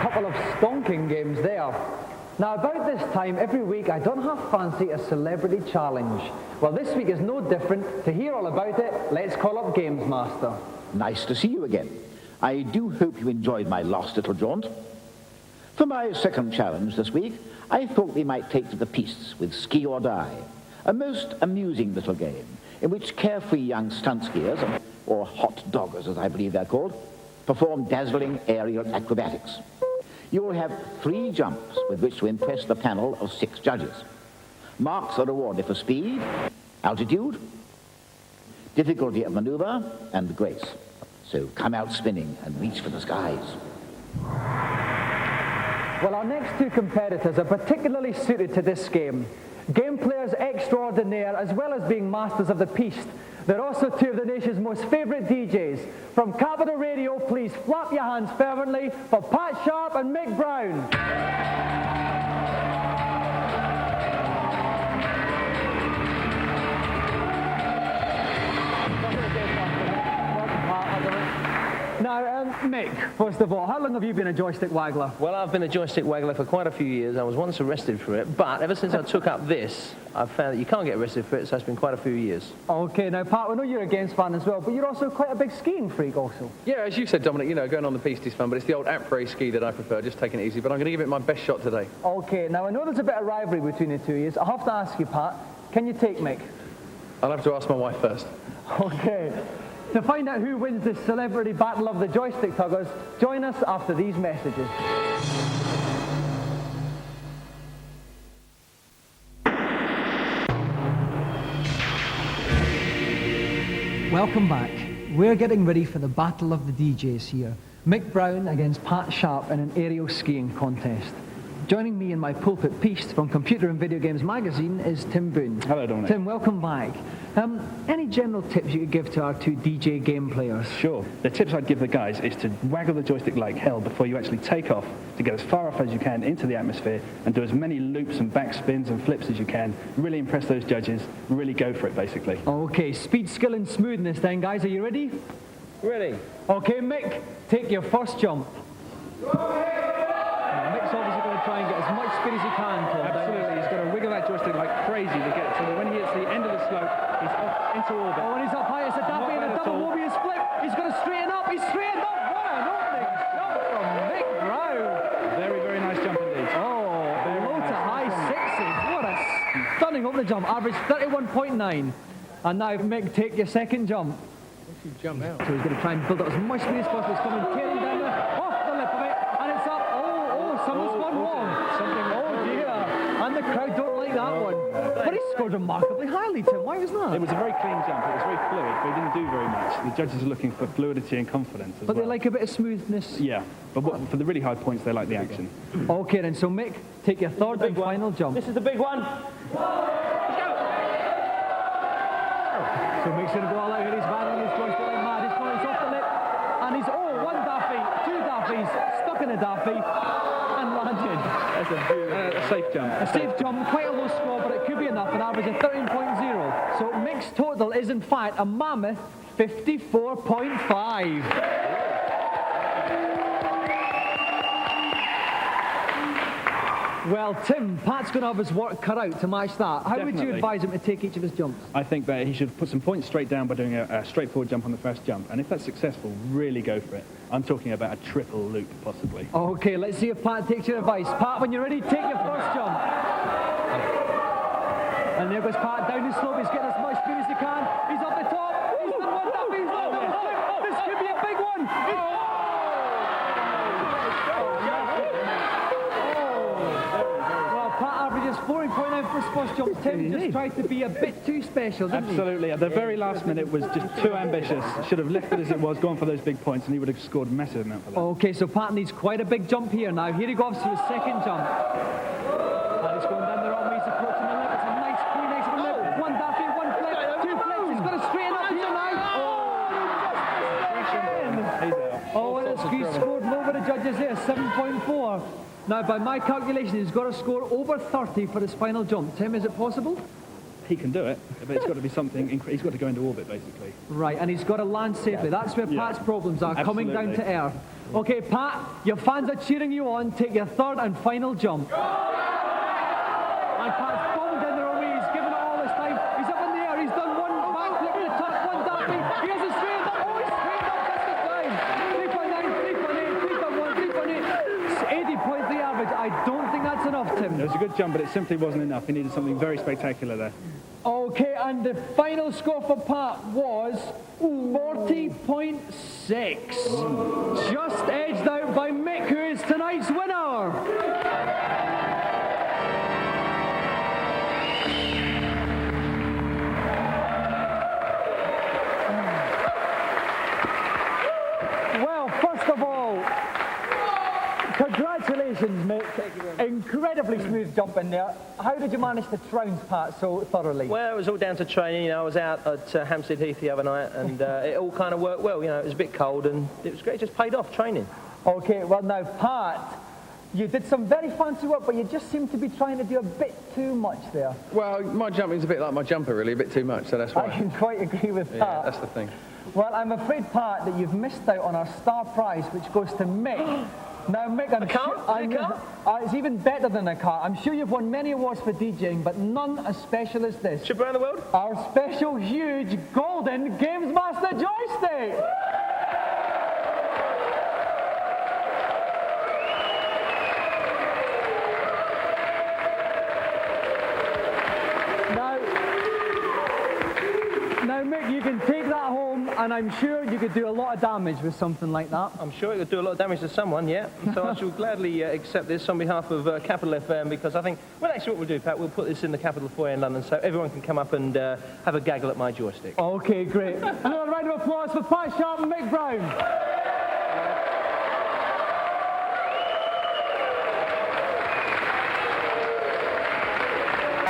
couple of stonking games there. Now, about this time every week, I don't half fancy a celebrity challenge. Well, this week is no different. To hear all about it, let's call up GamesMaster. Nice to see you again. I do hope you enjoyed my last little jaunt. For my second challenge this week, I thought we might take to the piste with Ski or Die, a most amusing little game in which carefree young stunt skiers, or hot doggers as I believe they're called, perform dazzling aerial acrobatics. You will have 3 jumps with which to impress the panel of 6 judges. Marks are awarded for speed, altitude, difficulty of maneuver, and grace. So come out spinning and reach for the skies. Well, our next 2 competitors are particularly suited to this game. Game players extraordinaire, as well as being masters of the piste. They're also 2 of the nation's most favourite DJs. From Commodore Radio, please flap your hands fervently for Pat Sharp and Mick Brown. Now, Mick, first of all, how long have you been a joystick waggler? Well, I've been a joystick waggler for quite a few years. I was once arrested for it, but ever since I took up this, I've found that you can't get arrested for it, so it's been quite a few years. Okay, now, Pat, we know you're a games fan as well, but you're also quite a big skiing freak also. Yeah, as you said, Dominic, you know, going on the piste is fun, but it's the old après ski that I prefer, just taking it easy, but I'm going to give it my best shot today. Okay, now, I know there's a bit of rivalry between the 2 of you. I have to ask you, Pat, can you take Mick? I'll have to ask my wife first. Okay. To find out who wins this celebrity battle of the joystick tuggers, join us after these messages. Welcome back. We're getting ready for the battle of the DJs here. Mick Brown against Pat Sharp in an aerial skiing contest. Joining me in my pulpit piste from Computer and Video Games magazine is Tim Boone. Hello, Dominic. Tim, welcome back. Any general tips you could give to our 2 DJ game players? Sure. The tips I'd give the guys is to waggle the joystick like hell before you actually take off, to get as far off as you can into the atmosphere and do as many loops and backspins and flips as you can. Really impress those judges. Really go for it, basically. Okay, speed, skill and smoothness then, guys. Are you ready? Ready? Okay, Mick, take your first jump. Now, Mick's obviously going to try and get as much speed as he can, Tom. Absolutely. He's got to wiggle that joystick like crazy to get so that when he hits the end of the slope, he's off into orbit. Oh, and he's up high. It's a daffy and a double Mobius flip. He's going to straighten up. He's straightened up. What an opening jump from Mick Brown. Very, very nice jump indeed. Oh, low to high sixes. What a stunning opening jump. Average 31.9. And now, Mick, take your second jump. Jump out. So he's going to try and build up as much speed as possible. He's coming tearing down there, off the lip of it, and it's up. Oh, someone's gone wrong. Oh dear. And the crowd don't like that one. But he scored remarkably highly, Tim. Why was that? It was a very clean jump. It was very fluid, but he didn't do very much. The judges are looking for fluidity and confidence as But well. they like a bit of smoothness. Yeah, but for the really high points, they like the action. Okay then, so Mick, take your third and final jump. This is the big one. So Mick's going to go all out here. He's battling his joystick like mad. He's going off the lip. And he's, one daffy, 2 daffies, stuck in a daffy, and landed. That's a safe jump. A safe jump, quite a low score, but it could be enough, an average of 13.0. So Mick's total is in fact a mammoth 54.5. Well, Tim, Pat's going to have his work cut out to match that. How would you Definitely. advise him to take each of his jumps? I think that he should put some points straight down by doing a straightforward jump on the first jump. And if that's successful, really go for it. I'm talking about a triple loop, possibly. Okay, let's see if Pat takes your advice. Pat, when you're ready, take your first jump. And there goes Pat down the slope. He's getting as much speed as he can. He's up the top. He's done one up. He's done one. This could be a big one. Well, Pat averages 14.9 for his first jump. Tim just tried to be a bit too special, didn't he? Absolutely. At the very last minute was just too ambitious. Should have left it as it was, gone for those big points, and he would have scored a massive amount for that. Okay, so Pat needs quite a big jump here now. Here he goes to his second jump. And he's going down the wrong way. He's approaching the lip. It's a nice, pretty nice lip. One daffy, one flip, 2 flips. He's going to straighten up here now. Oh, and he's scored low with the judges there, 7.4. Now, by my calculation, he's got to score over 30 for his final jump. Tim, is it possible? He can do it, but it's got to be something. He's got to go into orbit, basically. Right, and he's got to land safely. That's where Pat's problems are, coming down to earth. Okay, Pat, your fans are cheering you on. Take your third and final jump. And Pat's bombed in the away. He's given it all his time. He's up in the air. He's done one backflip to the top, one dapping. He has a straight up. Oh, he's straight up just the time. 3.9, 3.8, 3.1, 3.8. 80.3 average. I don't think that's enough, Tim. It was a good jump, but it simply wasn't enough. He needed something very spectacular there. Okay, and the final score for Pat was 40.6. Just edged out by Mick, who is tonight's winner. Well, first of all, congratulations, Mick. Thank you very much. Incredibly smooth jump in there. How did you manage to trounce Pat so thoroughly? Well, it was all down to training. You know, I was out at Hampstead Heath the other night, and it all kind of worked well. You know, it was a bit cold, and it was great. It just paid off training. Okay, well now, Pat, you did some very fancy work, but you just seem to be trying to do a bit too much there. Well, my jumping's a bit like my jumper, really, a bit too much, so that's I why. can quite agree with Yeah, that. that's the thing. Well, I'm afraid, Pat, that you've missed out on our star prize, which goes to Mick. Now, Mick, A car? It's even better than a car. I'm sure you've won many awards for DJing, but none as special as this. Trip around the world? Our special, huge, golden GamesMaster joystick! Now, Mick, you can take that home, and I'm sure you could do a lot of damage with something like that. I'm sure it would do a lot of damage to someone, yeah. So I shall gladly accept this on behalf of Capital FM, because I think, well, actually what we'll do, Pat, we'll put this in the Capital Foyer in London so everyone can come up and have a gaggle at my joystick. Okay, great. Another round of applause for Pat Sharp and Mick Brown.